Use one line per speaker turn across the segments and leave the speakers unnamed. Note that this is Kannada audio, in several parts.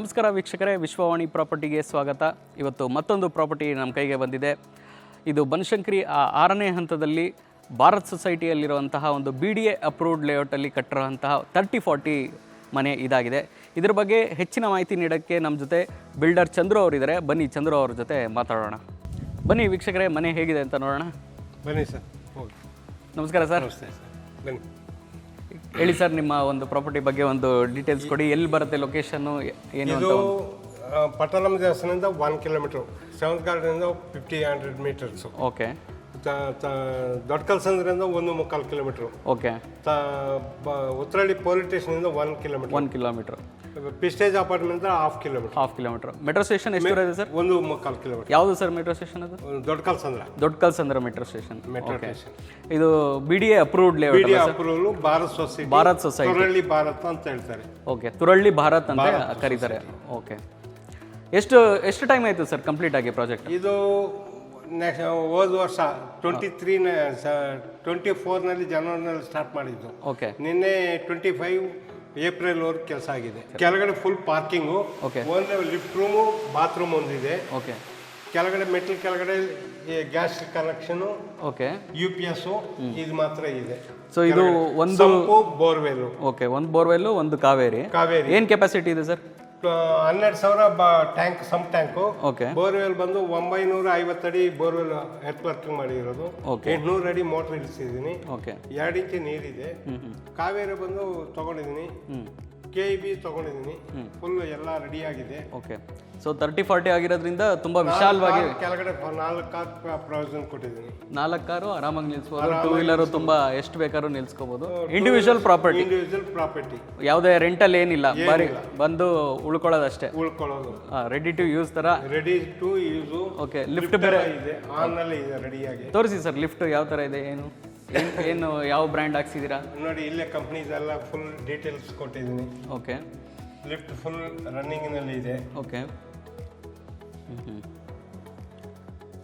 ನಮಸ್ಕಾರ ವೀಕ್ಷಕರೇ, ವಿಶ್ವವಾಣಿ ಪ್ರಾಪರ್ಟಿಗೆ ಸ್ವಾಗತ. ಇವತ್ತು ಮತ್ತೊಂದು ಪ್ರಾಪರ್ಟಿ ನಮ್ಮ ಕೈಗೆ ಬಂದಿದೆ. ಇದು ಬನಶಂಕರಿ 6ನೇ ಹಂತದಲ್ಲಿ ಭಾರತ್ ಸೊಸೈಟಿಯಲ್ಲಿರುವಂತಹ ಒಂದು BDA ಅಪ್ರೂವ್ಡ್ ಲೇಔಟಲ್ಲಿ ಕಟ್ಟಿರುವಂತಹ 30-40 ಮನೆ ಇದಾಗಿದೆ. ಇದರ ಬಗ್ಗೆ ಹೆಚ್ಚಿನ ಮಾಹಿತಿ ನೀಡೋಕ್ಕೆ ನಮ್ಮ ಜೊತೆ ಬಿಲ್ಡರ್ ಚಂದ್ರು ಅವರಿದ್ದಾರೆ. ಬನ್ನಿ ಚಂದ್ರು ಅವ್ರ ಜೊತೆ ಮಾತಾಡೋಣ. ಬನ್ನಿ ವೀಕ್ಷಕರೇ, ಮನೆ ಹೇಗಿದೆ ಅಂತ ನೋಡೋಣ.
ಬನ್ನಿ ಸರ್.
ನಮಸ್ಕಾರ ಸರ್.
ನಮಸ್ತೆ ಸರ್. ಬನ್ನಿ
ಹೇಳಿ ಸರ್, ನಿಮ್ಮ ಒಂದು ಪ್ರಾಪರ್ಟಿ ಬಗ್ಗೆ ಒಂದು ಡೀಟೇಲ್ಸ್ ಕೊಡಿ. ಎಲ್ಲಿ ಬರುತ್ತೆ ಲೊಕೇಶನ್ನು, ಏನು
ಇದು
ಅಂತ?
ಪಟ್ಟಣಂ ದೇವಸ್ಥಾನದಿಂದ 1 ಕಿಲೋಮೀಟರ್, ಸೆವೆಂತ್ ಗಾರ್ಡನಿಂದ 50-100 ಮೀಟರ್ಸು,
ಓಕೆ.
ದೊಡ್ಡ ಕಲ್ಸಂದ್ರಿಂದ 1.25 ಕಿಲೋಮೀಟ್ರು,
ಓಕೆ.
ಉತ್ತರಹಳ್ಳಿ ಪೊಲೀಸ್ ಸ್ಟೇಷನಿಂದ 1 kilometre,
1 kilometre.
Prestige apartment half kilometre.
Metro station ಎಷ್ಟು ಇದೆ ಸರ್?
1.25 ಕಿಲೋಮೀಟರ್.
ಯಾವುದು ಸರ್ ಮೆಟ್ರೋ ಸ್ಟೇಷನ್? ಅದು
Dodda Kalsandra.
Dodda Kalsandra metro station.
Metro station.
ಇದು BDA approved layout.
BDA approval Bharat society. Turahalli Bharat ಅಂತ ಹೇಳ್ತಾರೆ.
ಓಕೆ, ತುರಳ್ಳಿ ಭಾರತ್ ಅಂತ ಕರೀತಾರೆ. ಓಕೆ. ಎಷ್ಟು ಟೈಮ್ ಆಯಿತು ಸರ್ ಕಂಪ್ಲೀಟ್ ಆಗಿ ಪ್ರಾಜೆಕ್ಟ್?
ಇದು ಹೋದ ವರ್ಷ 24ನಲ್ಲಿ ಜನವರಿನಲ್ಲಿ ಸ್ಟಾರ್ಟ್ ಮಾಡಿದ್ದು.
ಓಕೆ.
ನಿನ್ನೆ 25 ಏಪ್ರಿಲ್ವರೆಗೆ ಕೆಲಸ ಆಗಿದೆ. ಕೆಳಗಡೆ ಫುಲ್ ಪಾರ್ಕಿಂಗು, ಒಂದು ಲಿಫ್ಟ್ ರೂಮು, ಬಾತ್ರೂಮ್ ಒಂದಿದೆ.
ಓಕೆ.
ಕೆಳಗಡೆ ಮೆಟ್ಲ್ ಕೆಳಗಡೆ ಗ್ಯಾಸ್ ಕನೆಕ್ಷನು,
ಓಕೆ,
UPS ಇದು ಮಾತ್ರ ಇದೆ.
ಸೊ ಇದು ಒಂದು
ಬೋರ್ವೆಲ್.
ಓಕೆ, ಒಂದು ಬೋರ್ವೆಲ್, ಒಂದು ಕಾವೇರಿ. ಏನು ಕೆಪಾಸಿಟಿ ಇದೆ sir?
12,000 tank, some tank.
Okay.
Borewell ಬಂದು 950 ಅಡಿ ಬೋರ್ವೆಲ್ ಎರ್ತ್ ವರ್ಕಿಂಗ್ ಮಾಡಿರೋದು. 800 ಅಡಿ ಮೋಟರ್ ಇಳಿಸಿದ್ದೀನಿ.
ಓಕೆ.
2 ಇಂಚ್ ನೀರಿದೆ. ಕಾವೇರಿ ಬಂದು ತಗೊಂಡಿದ್ದೀನಿ, KEB ತಗೊಂಡಿದ್ದೀನಿ. ಫುಲ್ ಎಲ್ಲ ರೆಡಿ ಆಗಿದೆ.
ಓಕೆ. ಸೊ 30-40 ಆಗಿರೋದ್ರಿಂದ ತುಂಬಾ ವಿಶಾಲವಾಗಿ
ಕೆಳಗಡೆ 4 ಕಾರ್ ಪ್ರೊವಿಷನ್ ಕೊಟ್ಟಿದ್ದೀನಿ.
4 ಕಾರು ಆರಾಮಾಗಿ ನಿಲ್ಸ್ಬೋದು. 2 ವೀಲರು ತುಂಬಾ ಎಷ್ಟು ಬೇಕಾದ್ರೂ ನಿಲ್ಸ್ಕೋಬಹುದು. ಇಂಡಿವಿಜುವಲ್ ಪ್ರಾಪರ್ಟಿ, ಯಾವುದೇ ರೆಂಟಲ್ ಏನಿಲ್ಲ, ಬಾರಿ ಬಂದು ಉಳ್ಕೊಳ್ಳೋದಷ್ಟೇ. ರೆಡಿ ಟು ಯೂಸ್ ತರ.
Ready to use.
Okay. Lift ಬೇರೆ
ಇದೆ, ಆನ್ ನಲ್ಲಿ ಇದೆ, ರೆಡಿಯಾಗಿ.
ತೋರಿಸಿ ಸರ್, ಲಿಫ್ಟ್ ಯಾವ ತರ ಇದೆ, ಏನು ಯಾವ ಬ್ರ್ಯಾಂಡ್ ಹಾಕ್ಸಿದ್ದೀರಾ?
ನೋಡಿ, ಇಲ್ಲೇ ಕಂಪ್ನೀಸ್ ಎಲ್ಲ ಫುಲ್ ಡೀಟೇಲ್ಸ್ ಕೊಟ್ಟಿದ್ದೀನಿ.
ಓಕೆ.
ಲಿಫ್ಟ್ ಫುಲ್ ರನ್ನಿಂಗ್ ನಲ್ಲಿ ಇದೆ.
ಓಕೆ.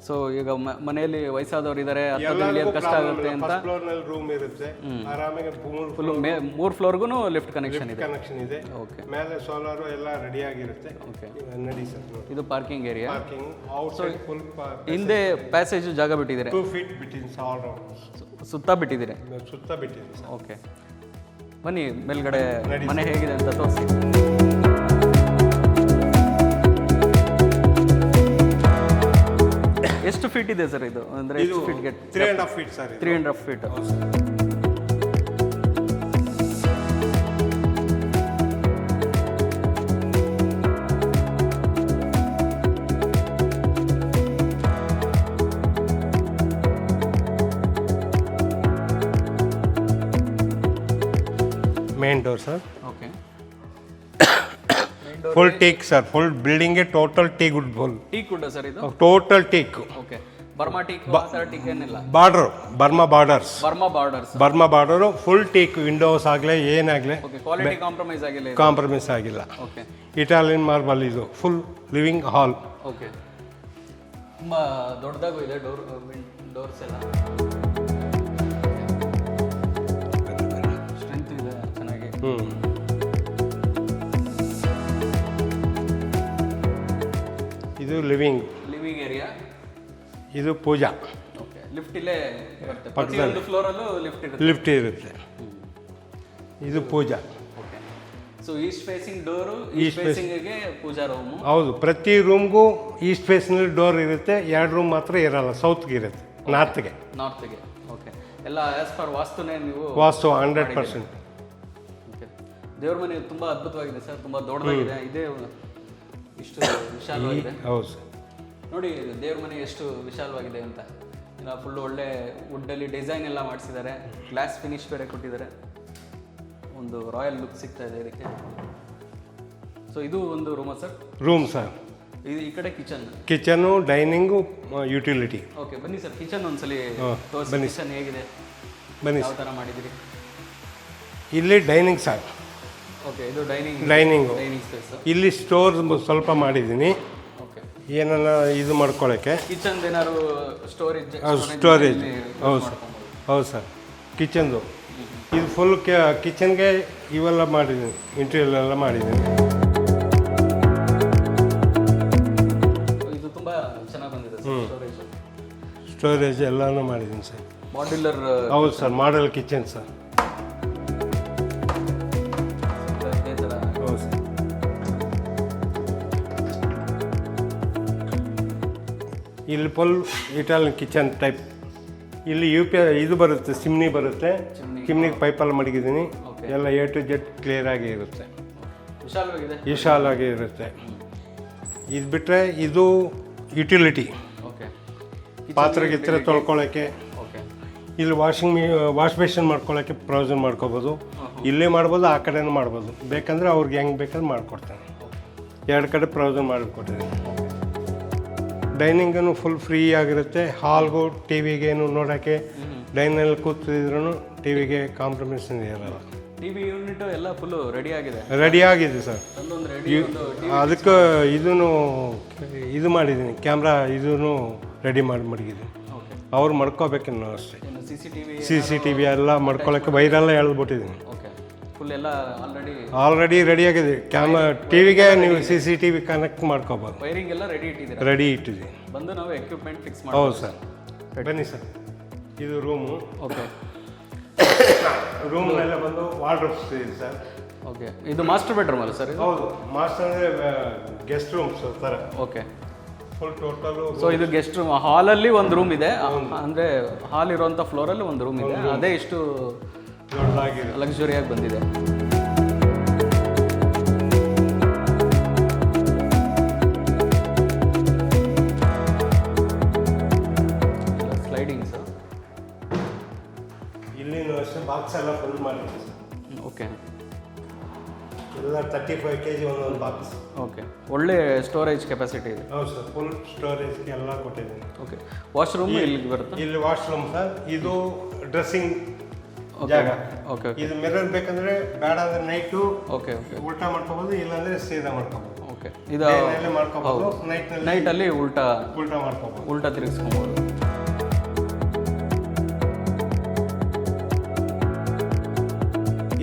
ಸೊ ಈಗ ಮನೆಯಲ್ಲಿ ವಯಸ್ಸಾದವರು ಇದ್ದಾರೆ, ಕಷ್ಟ ಆಗುತ್ತೆ ಅಂತ
ಫ್ಲೋರ್ ನಲ್ಲಿ ರೂಮ್ ಇರುತ್ತೆ, ಆರಾಮಾಗಿ
ಫುಲ್ 3 ಫ್ಲೋರ್ಗೂ ಲಿಫ್ಟ್ ಕನೆಕ್ಷನ್ ಇದೆ.
ಓಕೆ. ಮೇಲೆ ಸೋಲಾರ್ ಎಲ್ಲ ರೆಡಿ ಆಗಿರುತ್ತೆ.
ಓಕೆ.
ನಡಿ ಸರ್.
ಇದು parking area.
Parking outside full.
ಹಿಂದೆ ಪ್ಯಾಸೇಜ್ ಜಾಗ ಬಿಟ್ಟಿದ್ದೀರಾ?
2 ಫೀಟ್ ಬಿಟ್ಟಿದ್ದೀನಿ ಆಲ್ ರೌಂಡ್.
ಸುತ್ತ ಬಿಟ್ಟಿದ್ದೀರಿ?
ಸುತ್ತ ಬಿಟ್ಟಿದ್ದೀನಿ.
ಓಕೆ. ಬನ್ನಿ ಮೇಲ್ಗಡೆ ಮನೆ ಹೇಗಿದೆ ಅಂತ ತೋರಿಸಿ. ಎಷ್ಟು ಫೀಟ್ ಇದೆ ಸರ್ ಇದು? ಅಂದ್ರೆ ಎಷ್ಟು ಫೀಟ್ ಗೆ?
3.5 feet sir.
3.5 feet.
Main door sir.
Okay.
Full teak sir. Full building total teak wood. Full
teak wood sir ಇದು?
Total teak.
Okay. Burma teak, teak ಏನಿಲ್ಲ.
Border Burma borders.
Burma
border full teak. Windows ಆಗಲೇ ಏನಾಗಲೇ
ಕ್ವಾಲಿಟಿ
ಕಾಂಪ್ರಮೈಸ್ ಆಗಿಲ್ಲ.
ಓಕೆ.
Italian marble. ಇದು ಫುಲ್ ಲಿವಿಂಗ್ ಹಾಲ್.
ಓಕೆ. ತುಂಬಾ ದೊಡ್ಡದಾಗೂ ಇದೆ ಡೋರ್ಸ್ ಎಲ್ಲ. ಸ್ಟ್ರೆಂತ್ ಇದೆ ಚೆನ್ನಾಗಿ.
ಇದು ಲಿವಿಂಗ್
ಏರಿಯಾ.
ಇದು ಪೂಜಾ.
ಓಕೆ. ಲಿಫ್ಟ್ ಇಲ್ಲೇ ಬರುತ್ತೆ. ಪ್ರತಿಯೊಂದು ಫ್ಲೋರಲ್ಲೂ
ಲಿಫ್ಟ್ ಇರುತ್ತೆ. ಇದು puja.
Okay. So east facing door, east facing ಗೆ ಪೂಜಾ ರೂಮು.
ಹೌದು. ಪ್ರತಿ ರೂಮ್ಗೂ ಈಸ್ಟ್ ಫೇಸ್ನಲ್ಲಿ ಡೋರ್ ಇರುತ್ತೆ. 2 ರೂಮ್ ಮಾತ್ರ ಇರಲ್ಲ, ಸೌತ್ಗೆ ಇರುತ್ತೆ, ನಾರ್ತ್ಗೆ.
ಓಕೆ. ಎಲ್ಲ ಆಸ್ ಪರ್ ವಾಸ್ತುನೇ ನೀವು?
ವಾಸ್ತು 100%.
ಓಕೆ. ದೇವ್ರ ಮನೆ ತುಂಬ ಅದ್ಭುತವಾಗಿದೆ ಸರ್. ತುಂಬ ದೊಡ್ಡದಾಗಿದೆ. ಇದೇ ಇಷ್ಟು ವಿಶಾಲವಾಗಿದೆ.
ಹೌದು ಸರ್.
ನೋಡಿ ದೇವ್ರ ಮನೆ ಎಷ್ಟು ವಿಶಾಲವಾಗಿದೆ ಅಂತ. ಇಲ್ಲ, ಫುಲ್ ಒಳ್ಳೆ ವುಡ್ಡಲ್ಲಿ ಡಿಸೈನ್ ಎಲ್ಲ ಮಾಡಿಸಿದ್ದಾರೆ. ಗ್ಲಾಸ್ ಫಿನಿಶ್ ಬೇರೆ ಕೊಟ್ಟಿದ್ದಾರೆ. ಒಂದು ರಾಯಲ್ ಲುಕ್ ಸಿಗ್ತಾ ಇದೆ ಇದಕ್ಕೆ. ಸೊ ಇದು ಒಂದು ರೂಮಾ ಸರ್?
Room sir.
ಇದು ಈ ಕಡೆ
ಕಿಚನ್ನು, ಡೈನಿಂಗು, ಯುಟಿಲಿಟಿ.
ಓಕೆ. ಬನ್ನಿ ಸರ್, ಕಿಚನ್ ಒಂದ್ಸಲಿ ತೋರಿಸಿ. ಕಿಚನ್ ಹೇಗಿದೆ,
ಬನ್ನಿ,
ಯಾವ ಥರ ಮಾಡಿದ್ದೀರಿ?
ಇಲ್ಲಿ ಡೈನಿಂಗ್ ಸರ್.
ಓಕೆ. ಇದು
ಡೈನಿಂಗು.
ಸ್ಪೇಸ್.
ಇಲ್ಲಿ ಸ್ಟೋರ್ ಸ್ವಲ್ಪ ಮಾಡಿದ್ದೀನಿ.
ಓಕೆ.
ಏನನ್ನ ಇದು ಮಾಡ್ಕೊಳ್ಳೋಕ್ಕೆ.
ಕಿಚನ್ ಏನಾದ್ರು ಸ್ಟೋರೇಜ್?
ಹೌದು ಸರ್. ಹೌದು ಸರ್. ಕಿಚನ್ದು ಇದು ಫುಲ್ ಕಿಚನ್ಗೆ ಇವೆಲ್ಲ ಮಾಡಿದ್ದೀನಿ, ಇಂಟೀರಿಯರ್ ಎಲ್ಲ ಮಾಡಿದ್ದೀನಿ. ಸ್ಟೋರೇಜ್ ಎಲ್ಲನೂ ಮಾಡಿದ್ದೀನಿ ಸರ್.
ಮಾಡ್ಯುಲರ್
ಹೌದು ಸರ್, ಮಾಡಲ್ ಕಿಚನ್ ಸರ್.
ಇದೇ ಥರ.
ಹೌದು ಸರ್. ಇಲ್ಲಿ ಫುಲ್ ಇಟಾಲಿಯನ್ ಕಿಚನ್ ಟೈಪ್. ಇಲ್ಲಿ ಇದು ಬರುತ್ತೆ, ಚಿಮ್ನಿ ಬರುತ್ತೆ. ಚಿಮ್ನಿಗೆ ಪೈಪಲ್ಲಿ ಮಡಗಿದ್ದೀನಿ. ಎಲ್ಲ A to Z ಕ್ಲಿಯರ್ ಆಗಿ ಇರುತ್ತೆ,
ವಿಶಾಲವಾಗಿದೆ.
ವಿಶಾಲಾಗಿ ಇರುತ್ತೆ. ಇದು ಬಿಟ್ಟರೆ ಇದು ಯುಟಿಲಿಟಿ,
ಓಕೆ.
ಪಾತ್ರೆ ಗಿತ್ರೆ ತೊಳ್ಕೊಳ್ಳೋಕ್ಕೆ.
ಓಕೆ.
ಇಲ್ಲಿ ವಾಶ್ ಬೇಷನ್ ಮಾಡ್ಕೊಳ್ಳೋಕ್ಕೆ ಪ್ರೊವಿಷನ್ ಮಾಡ್ಕೋಬೋದು. ಇಲ್ಲೇ ಮಾಡ್ಬೋದು, ಆ ಕಡೆನೂ ಮಾಡ್ಬೋದು. ಬೇಕಂದ್ರೆ ಅವ್ರಿಗೆ ಹೆಂಗೆ ಬೇಕಾದ್ರೆ ಮಾಡಿಕೊಡ್ತಾನೆ. 2 ಕಡೆ ಪ್ರೊವಿಷನ್ ಮಾಡಿಕೊಟ್ಟಿದ್ದೀನಿ. ಡೈನಿಂಗನ್ನು ಫುಲ್ ಫ್ರೀ ಆಗಿರುತ್ತೆ. ಹಾಲ್ಗೂ ಟಿ ವಿಗೇನು ನೋಡೋಕ್ಕೆ ಡೈನಲ್ಲಿ ಕೂತಿದ್ರು ಟಿ ವಿಗೆ ಕಾಂಪ್ರಮೈಸ್ ಇರಲ್ಲ.
ಟಿವಿ ಯೂನಿಟ್ ಎಲ್ಲ ಫುಲ್ಲು ರೆಡಿ ಆಗಿದೆ.
ರೆಡಿ ಆಗಿದೆ ಸರ್. ಅದಕ್ಕೆ ಇದು ಮಾಡಿದ್ದೀನಿ, ಕ್ಯಾಮ್ರಾ ಇದೂ ರೆಡಿ ಮಡಗಿದ್ದೀನಿ. ಅವ್ರು ಮಡ್ಕೋಬೇಕಿನ್ನು ಅಷ್ಟೇ. CCTV ಎಲ್ಲ ಮಡ್ಕೊಳ್ಳೋಕ್ಕೆ ವೈರೆಲ್ಲ ಎಳೆದ್ಬಿಟ್ಟಿದ್ದೀನಿ.
ಫುಲ್ ಎಲ್ಲ
ಆಲ್ರೆಡಿ ರೆಡಿ ಆಗಿದೆ. ಟಿವಿಗೆ ನೀವು CCTV ಕನೆಕ್ಟ್ ಮಾಡ್ಕೋಬೋದು.
ವೈರಿಂಗ್ ಎಲ್ಲ ರೆಡಿ ಇಟ್ಟಿದ್ದೀರಾ?
ರೆಡಿ ಇಟ್ಟಿದ್ದೀನಿ.
ಬಂದು ನಾವು ಎಕ್ವಿಪ್ಮೆಂಟ್ ಫಿಕ್ಸ್ ಮಾಡಿ.
ಹೌದು ಸರ್, ಬನ್ನಿ ಸರ್. ಇದು ರೂಮು.
ಓಕೆ.
ರೂಮ್ನೆಲ್ಲ ಬಂದು ವಾರ್ಡ್ರೋಬ್ಸ್ ಇದೆ ಸರ್.
ಓಕೆ. ಇದು ಮಾಸ್ಟರ್ ಬೆಡ್ರೂಮ್ ಅಲ್ಲ ಸರ್?
ಹೌದು, ಮಾಸ್ಟರ್ ಅಂದರೆ ಗೆಸ್ಟ್ ರೂಮ್ಸ್ ಥರ.
ಓಕೆ.
Full total.
ಸೊ ಇದು ಗೆಸ್ಟ್ ರೂಮ್. ಹಾಲಲ್ಲಿ ಒಂದು ರೂಮ್ ಇದೆ, ಅಂದರೆ ಹಾಲ್ ಇರುವಂಥ ಫ್ಲೋರಲ್ಲಿ ಒಂದು ರೂಮ್ ಇದೆ. ಅದೇ ಇಷ್ಟು
ದೊಡ್ಡದಾಗಿದೆ,
ಲಕ್ಸುರಿಯಾಗಿ ಬಂದಿದೆ. ಸ್ಲೈಡಿಂಗ್ಸ್
ಇಲ್ಲಿನೂ ಅಷ್ಟೇ. ಬಾಕ್ಸ್ ಎಲ್ಲ ಫುಲ್ ಮಾಡಿದ್ದೀನಿ ಸರ್.
ಓಕೆ.
ಎಲ್ಲ 35 kg ಒಂದೊಂದು ಬಾಕ್ಸ್.
ಓಕೆ. ಒಳ್ಳೆ ಸ್ಟೋರೇಜ್ ಕೆಪಾಸಿಟಿ ಇದೆ.
ಹೌದು ಸರ್, ಫುಲ್ ಸ್ಟೋರೇಜ್ಗೆ ಎಲ್ಲ ಕೊಟ್ಟಿದ್ದೀನಿ.
ಓಕೆ. ವಾಶ್ರೂಮ್ ಇಲ್ಲಿ ಬರುತ್ತೆ?
ಇಲ್ಲಿ ವಾಶ್ರೂಮ್ ಸರ್. ಇದು ಡ್ರೆಸ್ಸಿಂಗ್ ಜಾಗ.
ಓಕೆ.
ಇದು ಮಿರರ್ ಬೇಕಂದ್ರೆ ಬೇಡ ಅಂದ್ರೆ ನೈಟು
ಓಕೆ ಓಕೆ
ಉಲ್ಟಾ ಮಾಡ್ಕೋಬೋದು, ಇಲ್ಲಾಂದ್ರೆ ಸೀದಾ ಮಾಡ್ಕೋಬೋದು.
ಓಕೆ. ಇದು
ಮಾಡ್ಕೋಬೋದು,
ನೈಟಲ್ಲಿ ಉಲ್ಟಾ
ಮಾಡ್ಕೋಬೋದು,
ಉಲ್ಟಾ ತಿರುಗಿಸ್ಕೊಬೋದು.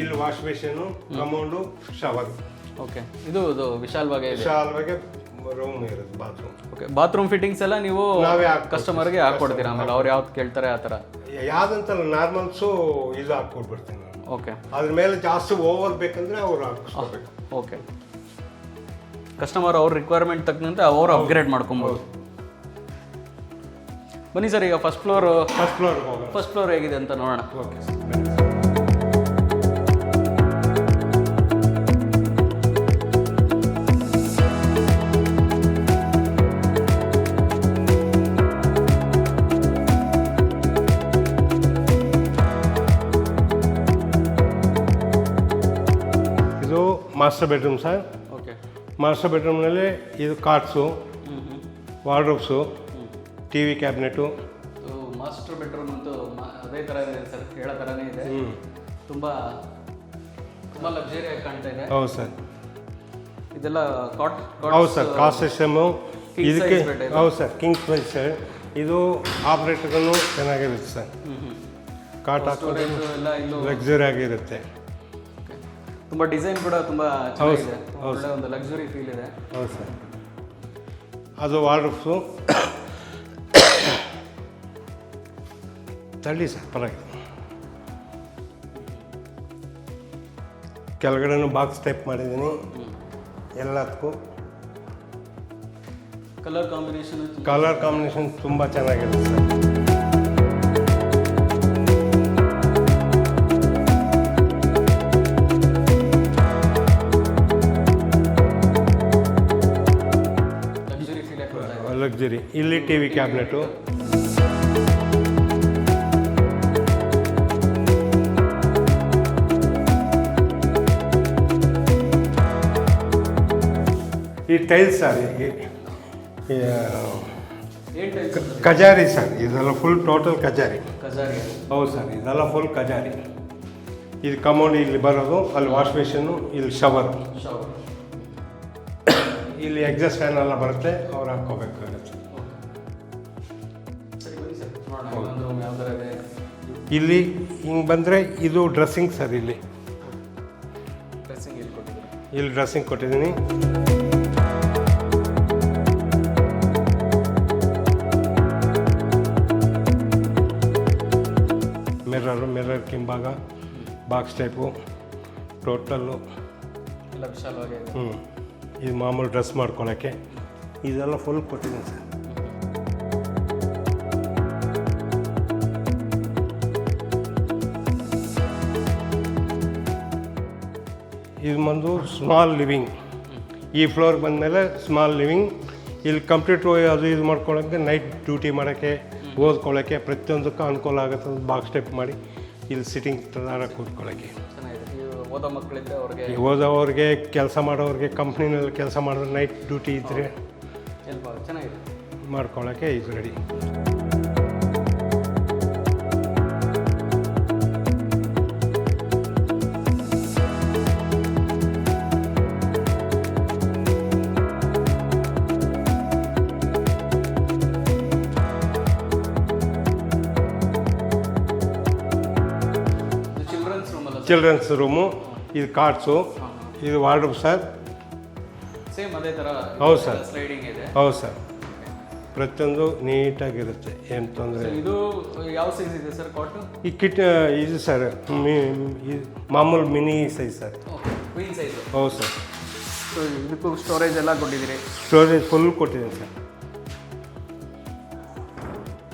ಇಲ್ಲಿ ವಾಶ್ ಬೇಷನು, ಕಮೋಂಡು, ಶವರ್.
ಓಕೆ. ಇದು ವಿಶಾಲವಾಗಿ
ರೂಮ್ ಇರುತ್ತೆ, ಬಾತ್ರೂಮ್.
ಓಕೆ. ಬಾತ್ರೂಮ್ ಫಿಟ್ಟಿಂಗ್ಸ್ ಎಲ್ಲ ನೀವು ಕಸ್ಟಮರ್ಗೆ ಹಾಕ್ಕೊಡ್ತೀರಾ? ಆಮೇಲೆ ಅವ್ರು ಯಾವ್ದು ಕೇಳ್ತಾರೆ ಆ ಥರ?
ಯಾವ್ದಂತಲ್ಲ, ನಾರ್ಮಲ್ಸು ಇದು ಹಾಕ್ಕೊಡ್ಬಿಡ್ತೀನಿ ನಾನು.
ಓಕೆ.
ಅದ್ರ ಮೇಲೆ ಜಾಸ್ತಿ ಓವರ್ ಬೇಕಂದ್ರೆ ಅವ್ರು ಹಾಕಿಸ್ಕೋಬೇಕು.
ಓಕೆ. ಕಸ್ಟಮರ್ ಅವ್ರ ರಿಕ್ವೈರ್ಮೆಂಟ್ ತಕ್ಕಂತೆ ಅವರು ಅಪ್ಗ್ರೇಡ್ ಮಾಡ್ಕೊಬೋದು. ಬನ್ನಿ ಸರ್, ಈಗ ಫಸ್ಟ್ ಫ್ಲೋರ್ ಹೇಗಿದೆ ಅಂತ ನೋಡೋಣ.
Okay. Master bedroom sir.
Okay.
Master ಬೆಡ್ರೂಮ್ನಲ್ಲಿ ಇದು cots, wardrobes, TV cabinet.
Master bedroom ಅಂತೂ ಅದೇ ಥರ ಇದೆ ಸರ್, ಹೇಳೋ ಥರನೇ ಇದೆ. ತುಂಬ ಲಕ್ಸುರಿಯಾಗಿ ಕಾಣ್ತಾ ಇದೆ.
ಹೌದು ಸರ್.
ಇದೆಲ್ಲ
ಹೌದು ಸರ್, ಕಾಸ್ಟ್ ಸಿಸ್ಟಮು ಇದಕ್ಕೆ. ಹೌದು ಸರ್, ಕಿಂಗ್ ಸೈಜ್ ಸರ್. ಇದು ಆಪ್ರೇಟರ್ಗೂ ಚೆನ್ನಾಗಿರುತ್ತೆ ಸರ್. ಕಾಟ್ ಹಾಕೋದು ಲಕ್ಸುರಿ ಆಗಿರುತ್ತೆ.
ತುಂಬ ಡಿಸೈನ್ ಕೂಡ ತುಂಬ ಚೆನ್ನಾಗಿದೆ, ಒಳ್ಳೆ ಒಂದು ಲಕ್ಸುರಿ ಫೀಲ್ ಇದೆ.
ಹೌದು ಸರ್. ಅದು ವಾರ್ಡ್ರೋಬ್ಸು. ತಳ್ಳಿ ಸರ್, ಪರವಾಗಿಲ್ಲ. ಕೆಳಗಡೆನೂ ಬಾಕ್ಸ್ ಟೈಪ್ ಮಾಡಿದ್ದೀನಿ ಎಲ್ಲದಕ್ಕೂ.
ಕಲರ್
ಕಾಂಬಿನೇಷನ್ ತುಂಬ ಚೆನ್ನಾಗಿದೆ ಸರ್. ಲಕ್ಸುರಿ. ಇಲ್ಲಿ TV ಕ್ಯಾಬಿನೆಟು. ಈ ಟೈಲ್ಸ್ ಸರ್, ಕಜಾರಿ ಸರ್. ಇದೆಲ್ಲ ಫುಲ್ ಟೋಟಲ್ ಕಜಾರಿ. ಹೌದು ಸರ್, ಇದೆಲ್ಲ ಫುಲ್ ಕಜಾರಿ. ಇದು ಕಮೋಡ್ ಇಲ್ಲಿ ಬರೋದು, ಅಲ್ಲಿ ವಾಶ್ ಬೇಷನ್ನು, ಇಲ್ಲಿ ಶವರ್. ಇಲ್ಲಿ ಎಕ್ಸಾಸ್ಟ್ ಫ್ಯಾನ್ ಎಲ್ಲ ಬರುತ್ತೆ, ಅವ್ರು ಹಾಕ್ಕೋಬೇಕಾಗುತ್ತೆ. ಇಲ್ಲಿ ಹಿಂಗೆ ಬಂದರೆ ಇದು ಡ್ರೆಸ್ಸಿಂಗ್ ಸರ್. ಇಲ್ಲಿ ಡ್ರೆಸ್ಸಿಂಗ್ ಕೊಟ್ಟಿದ್ದೀನಿ. ಮಿರರ್ ಹಿಂಭಾಗ ಬಾಕ್ಸ್ ಟೈಪು ಟೋಟಲ್ಲು
ಎಲ್ಲ ವಿಶಾಲವಾಗಿ
ಇದು ಮಾಮೂಲು ಡ್ರೆಸ್ ಮಾಡ್ಕೊಳ್ಳೋಕ್ಕೆ ಇದೆಲ್ಲ ಫುಲ್ ಕೊಟ್ಟಿದ್ದೀನಿ ಸರ್. ಇದು ಬಂದು ಸ್ಮಾಲ್ ಲಿವಿಂಗ್. ಈ ಫ್ಲೋರ್ ಬಂದಮೇಲೆ ಸ್ಮಾಲ್ ಲಿವಿಂಗ್. ಇಲ್ಲಿ ಕಂಪ್ಯೂಟ್ರ್ ಅದು ಇದು ಮಾಡ್ಕೊಳ್ಳೋಕ್ಕೆ, ನೈಟ್ ಡ್ಯೂಟಿ ಮಾಡೋಕ್ಕೆ, ಓದ್ಕೊಳ್ಳೋಕ್ಕೆ ಪ್ರತಿಯೊಂದಕ್ಕೂ ಅನುಕೂಲ ಆಗುತ್ತೆ. ಬಾಕ್ಸ್ ಟೈಪ್ ಮಾಡಿ ಇಲ್ಲಿ ಸಿಟ್ಟಿಂಗ್ ಥರ ಕೂತ್ಕೊಳ್ಳೋಕ್ಕೆ
ಚೆನ್ನಾಗಿದೆ. ಓದೋ ಮಕ್ಕಳಿದ್ದರೆ ಅವ್ರಿಗೆ,
ಓದೋವ್ರಿಗೆ, ಕೆಲಸ ಮಾಡೋರಿಗೆ, ಕಂಪ್ನಿನಲ್ಲಿ ಕೆಲಸ ಮಾಡೋರು ನೈಟ್ ಡ್ಯೂಟಿ ಇದ್ದರೆ
ಚೆನ್ನಾಗಿದೆ
ಮಾಡ್ಕೊಳ್ಳೋಕ್ಕೆ ಇದು ರೆಡಿ. Children's room. ಇದು ಕಾರ್ಡ್ಸು, ಇದು ವಾರ್ಡ್ರೋಬ್ ಸರ್.
ಸೇಮ್ ಅದೇ ಥರ.
ಹೌದು ಸರ್,
ಸ್ಲೈಡಿಂಗ್ ಇದೆ.
ಹೌದು ಸರ್. ಪ್ರತಿಯೊಂದು ನೀಟಾಗಿರುತ್ತೆ, ಏನು ತೊಂದರೆ.
ಇದು ಯಾವ ಸೈಜ್ ಇದೆ ಸರ್ ಕಾಟು?
ಈ ಕಿಟ್ ಇದು ಸರ್ ಮಾಮೂಲು mini size sir.
Queen size.
ಹೌದು ಸರ್.
ಸೊ ಇದಕ್ಕೂ ಸ್ಟೋರೇಜ್ ಎಲ್ಲ ಕೊಟ್ಟಿದ್ದೀರಿ?
ಸ್ಟೋರೇಜ್ ಫುಲ್ ಕೊಟ್ಟಿದ್ದೀನಿ ಸರ್.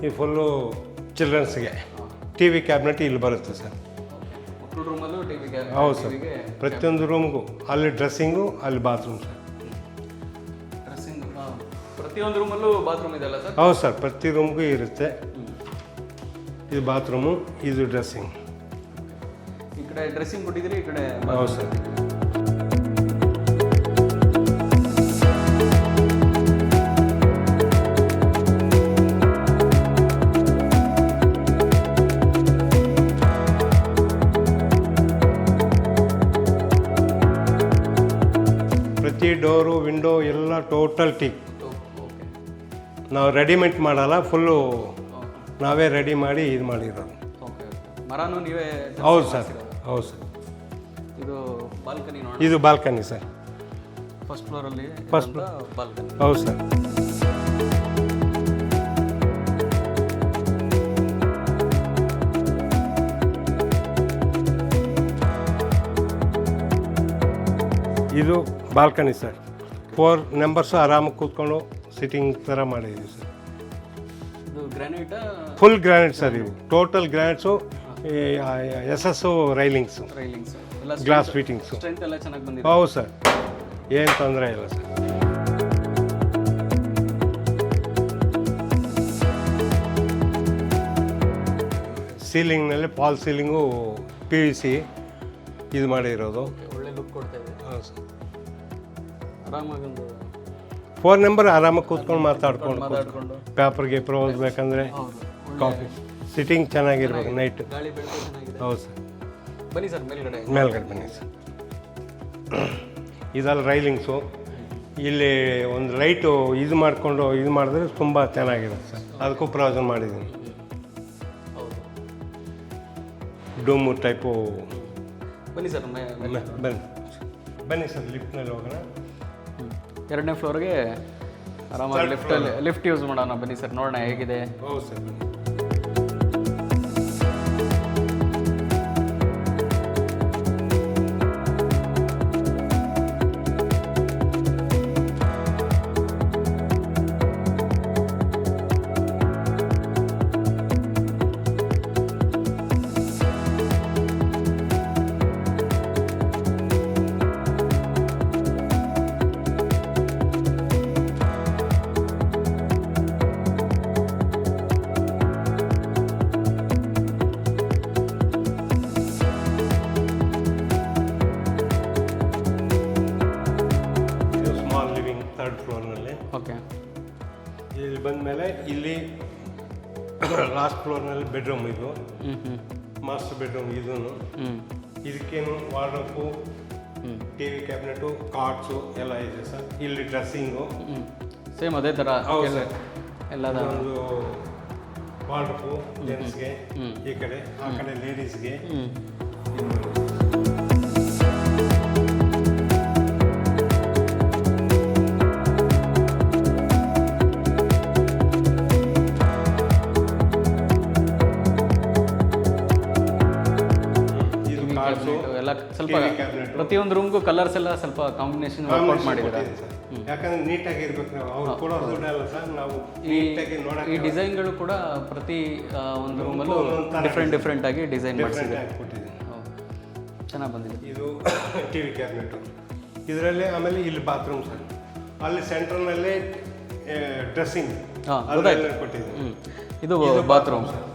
ಈ ಫುಲ್ಲು ಚಿಲ್ಡ್ರನ್ಸ್ಗೆ ಟಿ ವಿ ಕ್ಯಾಬಿನೆಟ್ ಇಲ್ಲಿ ಬರುತ್ತೆ ಸರ್.
ರೂಮಲ್ಲೂ ಟಿವಿ.
ಹೌದು ಸರ್. ಪ್ರತಿಯೊಂದು ರೂಮ್ಗೂ ಅಲ್ಲಿ ಡ್ರೆಸ್ಸಿಂಗು, ಅಲ್ಲಿ ಬಾತ್ರೂಮ್ ಸರ್.
ಡ್ರೆಸ್ಸಿಂಗ್ ಪ್ರತಿಯೊಂದು ರೂಮಲ್ಲೂ ಬಾತ್ರೂಮ್ ಇದೆಲ್ಲ ಸರ್?
ಹೌದು ಸರ್, ಪ್ರತಿ ರೂಮ್ಗೂ ಇರುತ್ತೆ. ಇದು ಬಾತ್ರೂಮು, ಇದು ಡ್ರೆಸ್ಸಿಂಗ್.
ಈ ಕಡೆ ಡ್ರೆಸ್ಸಿಂಗ್ ಕೊಟ್ಟಿದ್ದೀರಿ, ಈ ಕಡೆ.
ಹೌದು ಸರ್. ಪ್ರತಿ ಡೋರು, ವಿಂಡೋ ಎಲ್ಲ ಟೋಟಲ್ ಟೀಕ್. ನಾವು ರೆಡಿಮೇಡ್ ಮಾಡಲ್ಲ, ಫುಲ್ಲು ನಾವೇ ರೆಡಿ ಮಾಡಿ ಇದು ಮಾಡಿರೋದು.
ಮರನೂ ನೀವೇ?
ಹೌದು ಸರ್, ಹೌದು ಸರ್.
ಇದು ಬಾಲ್ಕನಿ ನೋಡಿ.
ಇದು ಬಾಲ್ಕನಿ ಸರ್.
ಫಸ್ಟ್ ಫ್ಲೋರಲ್ಲಿ ಬಾಲ್ಕನಿ.
ಹೌದು ಸರ್. ಇದು ಬಾಲ್ಕನಿ ಸರ್. 4 ಮೆಂಬರ್ಸು ಆರಾಮಾಗಿ ಕೂತ್ಕೊಂಡು ಸಿಟ್ಟಿಂಗ್ ಥರ ಮಾಡಿದ್ದೀವಿ ಸರ್.
ಇದು ಗ್ರಾನೈಟ್?
Full granite sir. ಇವು total granites, S railings, glass fittings.
Strength ಎಲ್ಲ ಚೆನ್ನಾಗಿ ಬಂದಿದೆ.
ಹೌದು ಸರ್, ಏನು ತೊಂದರೆ ಇಲ್ಲ ಸರ್. ಸೀಲಿಂಗ್ನಲ್ಲಿ ಫಾಲ್ ಸೀಲಿಂಗು PVC ಇದು ಮಾಡಿರೋದು.
ಒಳ್ಳೆ ಲುಕ್ ಕೊಡ್ತಾ ಇದೆ.
ಹೌದು ಸರ್.
ಆರಾಮಾಗಿ ಒಂದು
4 ಮೆಂಬರ್ ಆರಾಮಾಗಿ ಕೂತ್ಕೊಂಡು ಮಾತಾಡ್ಕೊಂಡು
ಮಾತಾಡ್ಕೊಂಡು
ಪೇಪರ್ ಗೀಪರ್ ಓದಬೇಕಂದ್ರೆ ಕಾಫಿ ಸಿಟ್ಟಿಂಗ್ ಚೆನ್ನಾಗಿರ್ಬೇಕು ನೈಟ್.
ಗಾಳಿ ಬೆಳಕು ಚೆನ್ನಾಗಿದೆ.
ಹೌದು ಸರ್.
ಬನ್ನಿ ಸರ್ ಮೇಲ್ಗಡೆ
ಬನ್ನಿ ಸರ್. ಇದೆಲ್ಲ ರೈಲಿಂಗ್ಸು. ಇಲ್ಲಿ ಒಂದು ಲೈಟು ಇದು ಮಾಡಿಕೊಂಡು ಇದು ಮಾಡಿದ್ರೆ ತುಂಬ ಚೆನ್ನಾಗಿರುತ್ತೆ ಸರ್. ಅದಕ್ಕೂ ಪ್ರಯೋಜನ ಮಾಡಿದ್ದೀನಿ. Doom type.
ಬನ್ನಿ ಸರ್
ಬನ್ನಿ ಸರ್, ಲಿಫ್ಟ್ನಲ್ಲಿ ಹೋಗೋಣ.
2ನೇ ಫ್ಲೋರ್ಗೆ ಆರಾಮಾಗಿ ಲಿಫ್ಟ್ ಯೂಸ್ ಮಾಡೋಣ. ಬನ್ನಿ ಸರ್, ನೋಡೋಣ ಹೇಗಿದೆ.
ಹೌದು ಸರ್.
ಓಕೆ.
ಇಲ್ಲಿ ಬಂದಮೇಲೆ ಇಲ್ಲಿ ಲಾಸ್ಟ್ ಫ್ಲೋರ್ನಲ್ಲಿ ಬೆಡ್ರೂಮ್. ಇದು ಮಾಸ್ಟರ್ ಬೆಡ್ರೂಮ್. ಇದೂ ಇದಕ್ಕೇನು ವಾರ್ಡ್ರೋಬು, TV ಕ್ಯಾಬಿನೆಟು, ಕಾರ್ಡ್ಸು ಎಲ್ಲ ಇದೆ ಸರ್. ಇಲ್ಲಿ ಡ್ರೆಸ್ಸಿಂಗು
ಸೇಮ್ ಅದೇ ಥರ ಎಲ್ಲದ
ಒಂದು ವಾರ್ಡ್ರೋಬು ಜೆಂಟ್ಸ್ಗೆ, ಈ ಕಡೆ ಆ ಕಡೆ ಲೇಡೀಸ್ಗೆ.
ಸ್ವಲ್ಪ ಪ್ರತಿಯೊಂದು ರೂಮ್ಗೂ ಕಲರ್ಸ್ ಎಲ್ಲ ಸ್ವಲ್ಪ ಕಾಂಬಿನೇಷನ್ ವರ್ಕೌಟ್ ಮಾಡಿದ್ದಾರೆ.
ಯಾಕಂದ್ರೆ ನೀಟಾಗಿ ಇರ್ಬೇಕು ನಾವು, ಅವ್ರು ಕೊಡೋ ದುಡ್ಡಲ್ಲ ಸರ್, ನಾವು ನೀಟಾಗಿ ನೋಡೋಕೆ
ಈ ಡಿಸೈನ್ಗಳು ಕೂಡ ಪ್ರತಿ ಒಂದು ರೂಮಲ್ಲೂ ಡಿಫ್ರೆಂಟ್ ಆಗಿ ಡಿಸೈನ್ ಮಾಡಿಸಿದೆ.
ಕೊಟ್ಟಿದ್ದೀನಿ.
ಚೆನ್ನಾಗಿ ಬಂದಿದೆ.
ಇದು ಟಿ ವಿ ಕ್ಯಾಬಿನೆಟು ಇದರಲ್ಲಿ. ಆಮೇಲೆ ಇಲ್ಲಿ ಬಾತ್ರೂಮ್ ಸರ್, ಅಲ್ಲಿ ಸೆಂಟ್ರಲ್ನಲ್ಲೇ ಡ್ರೆಸ್ಸಿಂಗ್ ಕೊಟ್ಟಿದ್ದೀನಿ.
ಇದು ಬಾತ್ರೂಮ್ ಸರ್.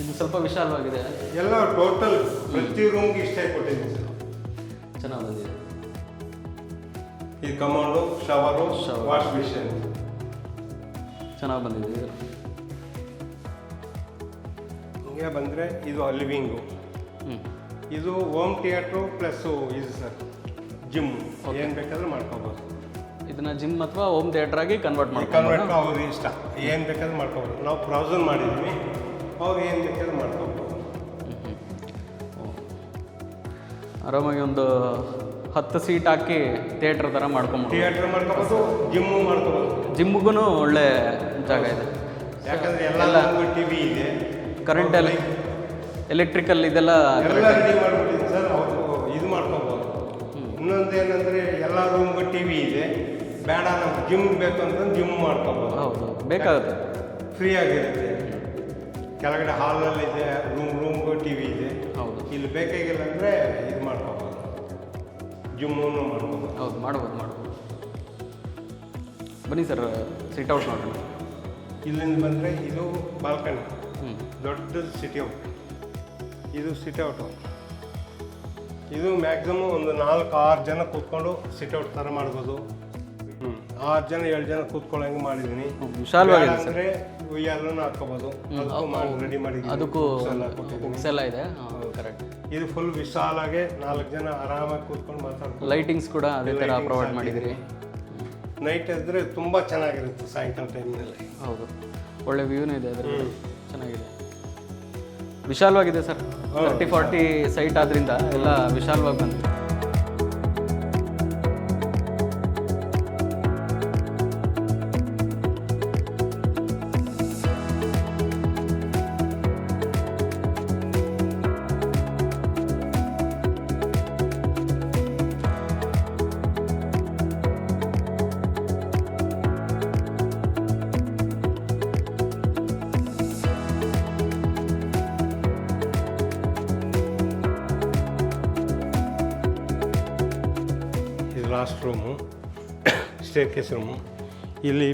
ಇದು ಸ್ವಲ್ಪ ವಿಶಾಲವಾಗಿದೆ.
ಎಲ್ಲ ಟೋಟಲ್ ಪ್ರತಿ ರೂಮ್ಗೆ ಇಷ್ಟೇ ಕೊಟ್ಟಿದ್ದೀನಿ ಸರ್.
ಚೆನ್ನಾಗಿ ಬಂದಿದೆ.
ಇದು ಕಮಾಂಡು, ಶವರು, ವಾಶ್ ಬೇಸಿನ್
ಚೆನ್ನಾಗಿ ಬಂದಿದೆ. ಇದು
ಹಿಂಗೆ ಬಂದರೆ ಇದು ಲಿವಿಂಗು. ಇದು ಹೋಮ್ ಥಿಯೇಟ್ರು ಪ್ಲಸ್ ಇದು ಸರ್ ಜಿಮ್, ಏನು ಬೇಕಾದ್ರೂ ಮಾಡ್ಕೋಬೋದು.
ಇದನ್ನ ಜಿಮ್ ಅಥವಾ ಹೋಮ್ ಥಿಯೇಟರ್ ಆಗಿ ಕನ್ವರ್ಟ್
ಅವ್ರ ಇಷ್ಟ, ಏನು ಬೇಕಾದ್ರೂ ಮಾಡ್ಕೋಬೋದು. ನಾವು ಪ್ರೊವಿಷನ್ ಮಾಡಿದ್ದೀವಿ, ಅವ್ರು ಏನು ಬೇಕಾದ್ರೂ ಮಾಡ್ಕೋಬೋದು.
ಆರಾಮಾಗಿ ಒಂದು 10 ಸೀಟ್ ಹಾಕಿ ಥಿಯೇಟರ್ ಥರ ಮಾಡ್ಕೊಬೋದು.
ಥಿಯೇಟರ್ ಮಾಡ್ಕೋಬೋದು, ಜಿಮ್ಮು ಮಾಡ್ಕೋಬೋದು.
ಜಿಮ್ಗೂ ಒಳ್ಳೆ ಜಾಗ ಇದೆ.
ಯಾಕಂದರೆ ಎಲ್ಲ ಟಿ ವಿ ಇದೆ,
ಕರೆಂಟ್ ಎಲ್ಲ, ಎಲೆಕ್ಟ್ರಿಕಲ್ ಇದೆಲ್ಲ
ಎಲ್ಲ ರೆಡಿ ಮಾಡಿಬಿಟ್ಟಿದ್ದೀನಿ ಸರ್. ಅವರು ಇದು ಮಾಡ್ಕೋಬೋದು. ಇನ್ನೊಂದು ಏನಂದರೆ ಎಲ್ಲ ರೂಮ್ಗೂ ಟಿ ವಿ ಇದೆ. ಬೇಡ ನಮ್ಗೆ ಜಿಮ್ ಬೇಕು ಅಂತಂದ್ರೆ ಜಿಮ್ ಮಾಡ್ಕೋಬೋದು.
ಹೌದು, ಬೇಕಾಗುತ್ತೆ.
ಫ್ರೀ ಆಗಿರುತ್ತೆ. ಕೆಳಗಡೆ ಹಾಲ್ನಲ್ಲಿದೆ, ರೂಮ್ಗೂ ಟಿ ವಿ ಇದೆ.
ಹೌದು,
ಇಲ್ಲಿ ಬೇಕಾಗಿಲ್ಲ ಅಂದರೆ ಇದು ಮಾಡ್ಕೋಬೋದು, ಜಿಮ್ಮನ್ನು ಮಾಡ್ಕೋಬೋದು.
ಹೌದು, ಮಾಡ್ಬೋದು. ಬನ್ನಿ ಸರ್, ಸಿಟ್ ಔಟ್ ನೋಡೋಣ.
ಇಲ್ಲಿಂದ ಬಂದರೆ ಇದು ಬಾಲ್ಕನಿ, ದೊಡ್ಡ ಸಿಟಿ ಔಟ್. ಇದು ಸಿಟ್ ಔಟು. ಇದು ಮ್ಯಾಕ್ಸಿಮಮ್ ಒಂದು 4-6 ಜನ ಕೂತ್ಕೊಂಡು ಸಿಟ್ ಔಟ್ ಥರ ಮಾಡ್ಬೋದು. 6 ಜನ 7 ಜನ ಕೂತ್ಕೊಳ್ಳೋಂಗೆ ಮಾಡಿದ್ದೀನಿ.
ವಿಶಾಲವಾಗಿದೆ
ಅಂದರೆ ಉಯ್ಯಾಲನ್ನು ಹಾಕೋಬೋದು. ರೆಡಿ ಮಾಡಿ
ಅದಕ್ಕೂ ಬುಕ್ಸ್ ಎಲ್ಲ ಇದೆ. ಕರೆಕ್ಟ್.
ಇದು ಫುಲ್ ವಿಶಾಲಾಗೆ 4 ಜನ ಆರಾಮಾಗಿ ಕೂತ್ಕೊಂಡು ಮಾತಾಡ್ಬೋದು.
ಲೈಟಿಂಗ್ಸ್ ಕೂಡ ಅದೇ ಥರ ಪ್ರೊವೈಡ್ ಮಾಡಿದ್ದೀರಿ.
ನೈಟ್ ಇದ್ದರೆ ತುಂಬ ಚೆನ್ನಾಗಿರುತ್ತೆ ಸಾಯಂಕಾಲ ಟೈಮ್ನಲ್ಲಿ.
ಹೌದು, ಒಳ್ಳೆ ವ್ಯೂನೂ ಇದೆ ಅದರಲ್ಲಿ. ಚೆನ್ನಾಗಿದೆ, ವಿಶಾಲವಾಗಿದೆ ಸರ್. 30-40 ಸೈಟ್ ಆದ್ರಿಂದ ಎಲ್ಲ ವಿಶಾಲವಾಗಿ ಬಂದಿದೆ.
Last room, stair case room. ಇಲ್ಲಿ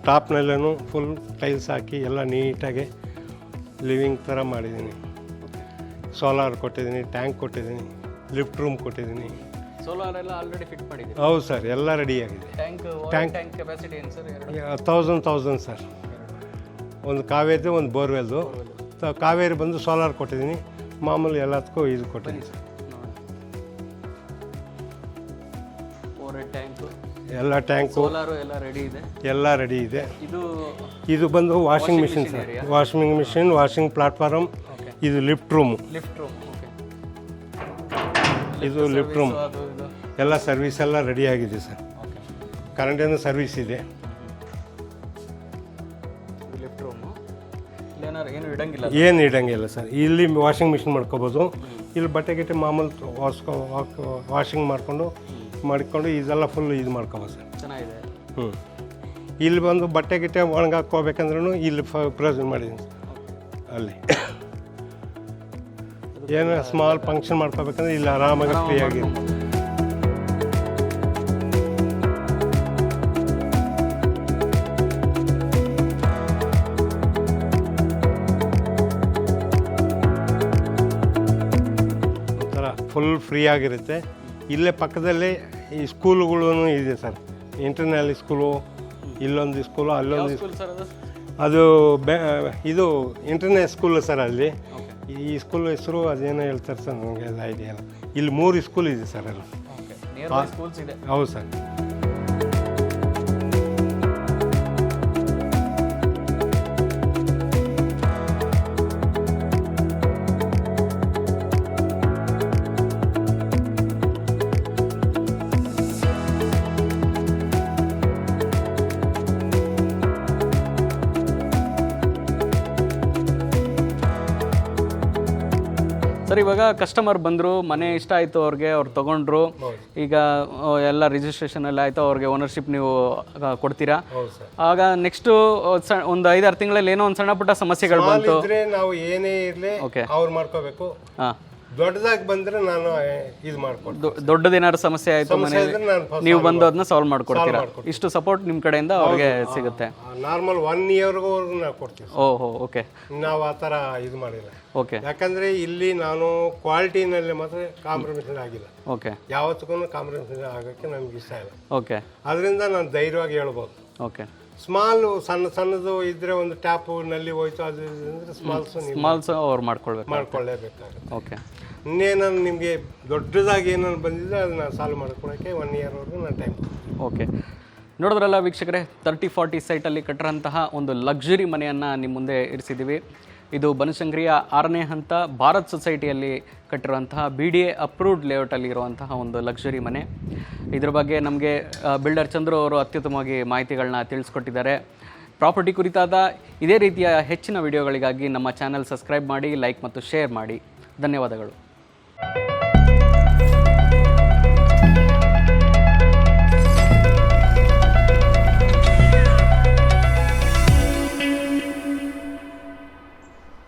ಟಾಪ್ನಲ್ಲೂ ಫುಲ್ ಟೈಲ್ಸ್ ಹಾಕಿ ಎಲ್ಲ ನೀಟಾಗಿ ಲಿವಿಂಗ್ ಥರ ಮಾಡಿದ್ದೀನಿ. ಸೋಲಾರ್ ಕೊಟ್ಟಿದ್ದೀನಿ, ಟ್ಯಾಂಕ್ ಕೊಟ್ಟಿದ್ದೀನಿ, ಲಿಫ್ಟ್ ರೂಮ್ ಕೊಟ್ಟಿದ್ದೀನಿ.
ಸೋಲಾರ್ ಎಲ್ಲ ಆಲ್ರೆಡಿ ಫಿಟ್ ಮಾಡಿದ್ದೀವಿ.
ಹೌದು ಸರ್, ಎಲ್ಲ ರೆಡಿಯಾಗಿದೆ.
ಟ್ಯಾಂಕ್ ಕೆಪಾಸಿಟಿ ಏನು ಸರ್?
1000 ಸರ್. ಒಂದು ಕಾವೇರಿ, ಒಂದು ಬೋರ್ವೆಲ್ದು. ಕಾವೇರಿ ಬಂದು ಸೋಲಾರ್ ಕೊಟ್ಟಿದ್ದೀನಿ, ಮಾಮೂಲಿ ಎಲ್ಲದಕ್ಕೂ ಇದು ಕೊಟ್ಟಿದ್ದೀನಿ ಸರ್. ಎಲ್ಲ ಟ್ಯಾಂಕು,
ಸೋಲಾರು ಎಲ್ಲ ರೆಡಿ ಇದೆ.
ಎಲ್ಲ ರೆಡಿ ಇದೆ.
ಇದು
ಬಂದು washing machine sir. Washing machine, washing platform. ಇದು ಲಿಫ್ಟ್ ರೂಮು. ಇದು ಲಿಫ್ಟ್ ರೂಮ್. ಎಲ್ಲ ಸರ್ವಿಸ್ ಎಲ್ಲ ರೆಡಿ ಆಗಿದೆ ಸರ್. ಕರೆಂಟಿನ ಸರ್ವಿಸ್ ಇದೆ. ಏನು ಇಡಂಗಿಲ್ಲ ಸರ್. ಇಲ್ಲಿ ವಾಷಿಂಗ್ ಮಿಷಿನ್ ಮಾಡ್ಕೋಬೋದು. ಇಲ್ಲಿ ಬಟ್ಟೆ ಗಿಟ್ಟೆ ಮಾಮೂಲು ವಾಷಿಂಗ್ ಮಾಡ್ಕೊಂಡು ಇದೆಲ್ಲ ಫುಲ್ ಇದು ಮಾಡ್ಕೋಬೋದು ಸರ್.
ಚೆನ್ನಾಗಿದೆ.
ಇಲ್ಲಿ ಬಂದು ಬಟ್ಟೆ ಗಿಟ್ಟೆ ಒಣಗಾಕೋಬೇಕಂದ್ರೂ ಇಲ್ಲಿ ಪ್ರೊವಿಷನ್ ಮಾಡಿದ್ದೀನಿ ಅಲ್ಲಿ. ಏನು ಸ್ಮಾಲ್ ಫಂಕ್ಷನ್ ಮಾಡ್ಕೋಬೇಕಂದ್ರೆ ಇಲ್ಲಿ ಆರಾಮಾಗಿ ಫ್ರೀ ಆಗಿದೆ. ಒಂಥರ ಫುಲ್ ಫ್ರೀ ಆಗಿರುತ್ತೆ. ಇಲ್ಲೇ ಪಕ್ಕದಲ್ಲೇ ಈ ಸ್ಕೂಲುಗಳೂ ಇದೆ ಸರ್. ಇಂಟರ್ನಲ್ ಸ್ಕೂಲು, ಇಲ್ಲೊಂದು ಸ್ಕೂಲು, ಅಲ್ಲೊಂದು ಅದು ಇದು ಇಂಟರ್ನಲ್ ಸ್ಕೂಲು ಸರ್. ಅಲ್ಲಿ ಈ ಸ್ಕೂಲ್ ಹೆಸರು ಅದೇನೋ ಹೇಳ್ತಾರೆ ಸರ್, ನನಗೆ ಅದು ಐಡಿಯಾ ಇಲ್ಲ. ಇಲ್ಲಿ 3 ಸ್ಕೂಲ್ ಇದೆ ಸರ್ ಎಲ್ಲ. ಹೌದು ಸರ್.
ಸರ್, ಸರ್ ಇವಾಗ ಕಸ್ಟಮರ್ ಬಂದರು, ಮನೆ ಇಷ್ಟ ಆಯಿತು ಅವ್ರಿಗೆ, ಅವ್ರು ತೊಗೊಂಡ್ರು, ಈಗ ಎಲ್ಲ ರಿಜಿಸ್ಟ್ರೇಷನ್ ಎಲ್ಲ ಆಯಿತು, ಅವ್ರಿಗೆ ಓನರ್ಶಿಪ್ ನೀವು ಕೊಡ್ತೀರಾ.
ಹೌದು ಸರ್.
ಆಗ ನೆಕ್ಸ್ಟು ಒಂದು 5-6 ತಿಂಗಳಲ್ಲಿ ಏನೋ ಒಂದು ಸಣ್ಣ ಪುಟ್ಟ ಸಮಸ್ಯೆಗಳು ಬಂತು,
ಇದ್ರೆ ನಾವು ಏನೇ ಇರಲಿ ಅವ್ರು ಮಾಡ್ಕೋಬೇಕು.
ಹಾಂ,
ದೊಡ್ಡದಾಗಿ ಬಂದರೆ ನಾನು ಇದು ಮಾಡ್ಕೊಡ್ತೀನಿ.
ದೊಡ್ಡದೇನಾದ್ರು ಸಮಸ್ಯೆ ಆಯಿತು ಮನೆಯಲ್ಲಿ, ನೀವು ಬಂದು ಅದನ್ನ ಸಾಲ್ವ್ ಮಾಡ್ಕೊಡ್ತೀರಾ. ಇಷ್ಟು ಸಪೋರ್ಟ್ ನಿಮ್ಮ ಕಡೆಯಿಂದ ಅವ್ರಿಗೆ ಸಿಗುತ್ತೆ.
ನಾರ್ಮಲ್ 1 ಇಯರ್ವರೆಗೂ ನಾವು ಕೊಡ್ತೀವಿ.
ಓಹೋ, ಓಕೆ.
ನಾವು ಆ ಥರ ಇದು ಮಾಡಿಲ್ಲ.
ಓಕೆ.
ಯಾಕಂದರೆ ಇಲ್ಲಿ ನಾನು ಕ್ವಾಲಿಟಿನಲ್ಲಿ ಮಾತ್ರ ಕಾಂಪ್ರಮೈಸ್ ಆಗಿಲ್ಲ.
ಓಕೆ.
ಯಾವತ್ತೂ ಕಾಂಪ್ರಮೈಸ್ ಆಗೋಕ್ಕೆ ನಮ್ಗೆ ಇಷ್ಟ ಇಲ್ಲ.
ಓಕೆ.
ಅದರಿಂದ ನಾನು ಧೈರ್ಯವಾಗಿ ಹೇಳ್ಬೋದು.
ಓಕೆ.
ಸ್ಮಾಲು ಸಣ್ಣದು ಇದ್ರೆ ಒಂದು ಟ್ಯಾಪು ನಲ್ಲಿ ಹೋಯ್ತು, ಅದು
ಸ್ಮಾಲ್ಸ್ ಅವ್ರು
ಮಾಡ್ಕೊಳ್ಳೇಬೇಕಾಗುತ್ತೆ.
ಓಕೆ.
ಇನ್ನೇನು ನಿಮಗೆ ದೊಡ್ಡದಾಗಿ ಏನಾದ್ರು ಬಂದಿದ್ರೆ ಅದನ್ನ ಸಾಲ್ವ್ ಮಾಡ್ಕೊಳಕ್ಕೆ 1 ಇಯರ್ವರೆಗೂ ನಾನು ಟೈಮ್.
ಓಕೆ. ನೋಡಿದ್ರಲ್ಲ ವೀಕ್ಷಕರೇ, 30-40 ಸೈಟಲ್ಲಿ ಕಟ್ಟಿರೋಂತಹ ಒಂದು ಲಕ್ಸುರಿ ಮನೆಯನ್ನು ನಿಮ್ಮ ಮುಂದೆ ಇರಿಸಿದ್ದೀವಿ. ಇದು ಬನಶಂಕರಿಯ 6ನೇ ಹಂತ ಭಾರತ್ ಸೊಸೈಟಿಯಲ್ಲಿ ಕಟ್ಟಿರುವಂತಹ BDA ಅಪ್ರೂವ್ಡ್ ಲೇಔಟಲ್ಲಿ ಇರುವಂತಹ ಒಂದು ಲಕ್ಸುರಿ ಮನೆ. ಇದ್ರ ಬಗ್ಗೆ ನಮಗೆ ಬಿಲ್ಡರ್ ಚಂದ್ರು ಅವರು ಅತ್ಯುತ್ತಮವಾಗಿ ಮಾಹಿತಿಗಳನ್ನ ತಿಳಿಸ್ಕೊಟ್ಟಿದ್ದಾರೆ. ಪ್ರಾಪರ್ಟಿ ಕುರಿತಾದ ಇದೇ ರೀತಿಯ ಹೆಚ್ಚಿನ ವಿಡಿಯೋಗಳಿಗಾಗಿ ನಮ್ಮ ಚಾನಲ್ ಸಬ್ಸ್ಕ್ರೈಬ್ ಮಾಡಿ, ಲೈಕ್ ಮತ್ತು ಶೇರ್ ಮಾಡಿ. ಧನ್ಯವಾದಗಳು.